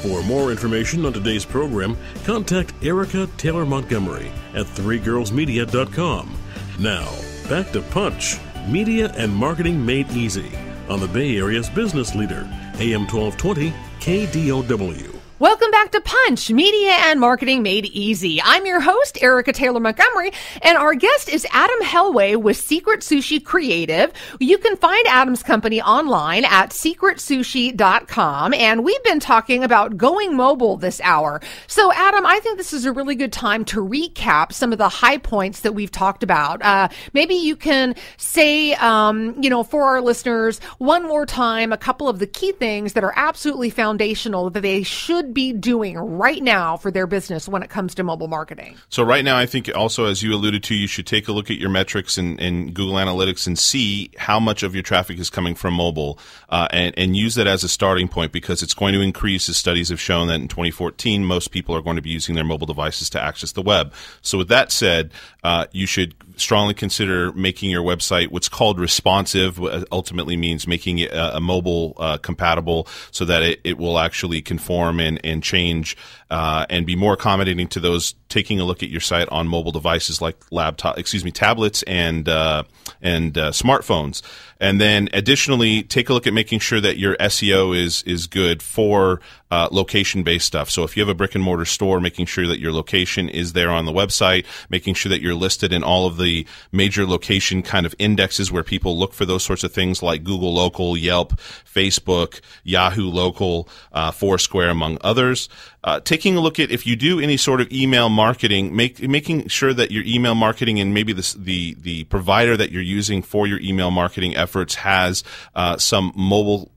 For more information on today's program, contact Erica Taylor Montgomery at threegirlsmedia.com. Now, back to Punch, Media and Marketing Made Easy, on the Bay Area's business leader, AM 1220 KDOW. Welcome back to Punch, Media and Marketing Made Easy. I'm your host, Erica Taylor Montgomery, and our guest is Adam Helway with Secret Sushi Creative. You can find Adam's company online at secretsushi.com, and we've been talking about going mobile this hour. So, Adam, I think this is a really good time to recap some of the high points that we've talked about. Maybe you can say, for our listeners, one more time, a couple of the key things that are absolutely foundational that they should be doing right now for their business when it comes to mobile marketing. So right now, I think also, as you alluded to, you should take a look at your metrics and Google Analytics and see how much of your traffic is coming from mobile, and use that as a starting point, because it's going to increase, as studies have shown that in 2014, most people are going to be using their mobile devices to access the web. So with that said, you should strongly consider making your website what's called responsive. Ultimately means making it mobile compatible, so that it will actually conform and change and be more accommodating to those taking a look at your site on mobile devices like tablets and smartphones. And then additionally, take a look at making sure that your SEO is good for location-based stuff. So if you have a brick and mortar store, making sure that your location is there on the website, making sure that you're listed in all of the major location kind of indexes where people look for those sorts of things like Google Local, Yelp, Facebook, Yahoo Local, Foursquare, among others. Taking a look at, if you do any sort of email marketing, making sure that your email marketing and maybe the provider that you're using for your email marketing efforts has some mobile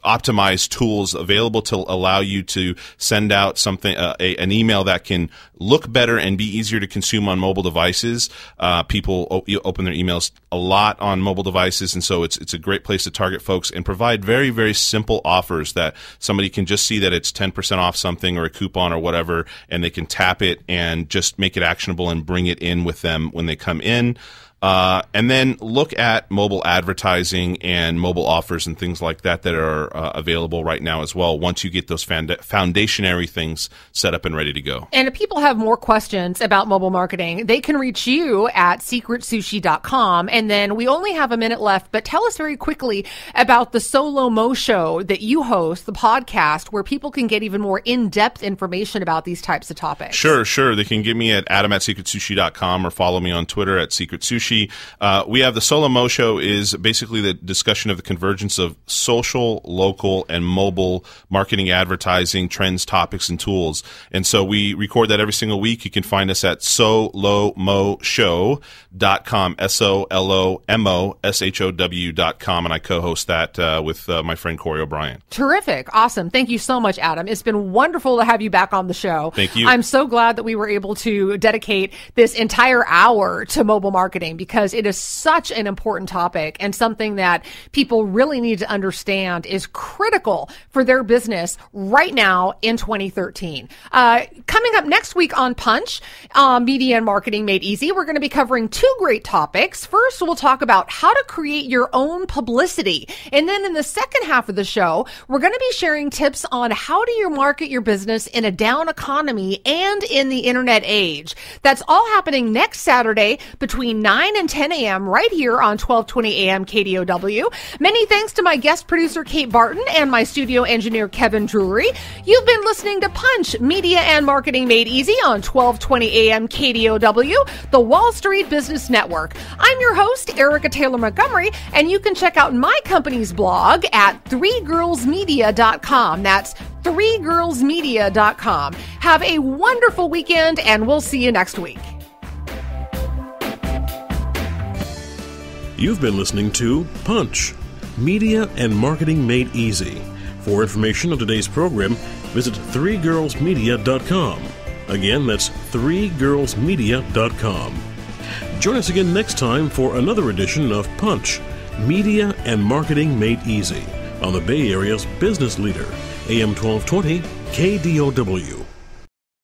optimized tools available to allow you to send out something, an email that can look better and be easier to consume on mobile devices. People open their emails a lot on mobile devices, and so it's a great place to target folks and provide very, very simple offers that somebody can just see that it's 10% off something or a coupon or whatever, and they can tap it and just make it actionable and bring it in with them when they come in. And then look at mobile advertising and mobile offers and things like that are available right now as well, once you get those foundationary things set up and ready to go. And if people have more questions about mobile marketing, they can reach you at secretsushi.com. And then we only have a minute left, but tell us very quickly about the Solo Mo show that you host, the podcast, where people can get even more in-depth information about these types of topics. Sure. They can get me at adam@secretsushi.com or follow me on Twitter at secretsushi. We have the Solo Mo Show is basically the discussion of the convergence of social, local, and mobile marketing, advertising, trends, topics, and tools. And so we record that every single week. You can find us at solomoshow.com, SOLOMOSHOW.com, and I co-host that with my friend Corey O'Brien. Terrific. Awesome. Thank you so much, Adam. It's been wonderful to have you back on the show. Thank you. I'm so glad that we were able to dedicate this entire hour to mobile marketing, because it is such an important topic and something that people really need to understand is critical for their business right now in 2013. Coming up next week on Punch, Media and Marketing Made Easy, we're going to be covering two great topics. First, we'll talk about how to create your own publicity. And then in the second half of the show, we're going to be sharing tips on how do you market your business in a down economy and in the internet age. That's all happening next Saturday between 9 and 10 a.m. right here on 1220 a.m. KDOW. Many thanks to my guest producer, Kate Barton, and my studio engineer, Kevin Drury. You've been listening to Punch, Media and Marketing Made Easy on 1220 a.m. KDOW, the Wall Street Business Network. I'm your host, Erica Taylor Montgomery, and you can check out my company's blog at threegirlsmedia.com. That's threegirlsmedia.com. Have a wonderful weekend, and we'll see you next week. You've been listening to Punch, Media and Marketing Made Easy. For information on today's program, visit threegirlsmedia.com. Again, that's threegirlsmedia.com. Join us again next time for another edition of Punch, Media and Marketing Made Easy on the Bay Area's business leader, AM 1220 KDOW.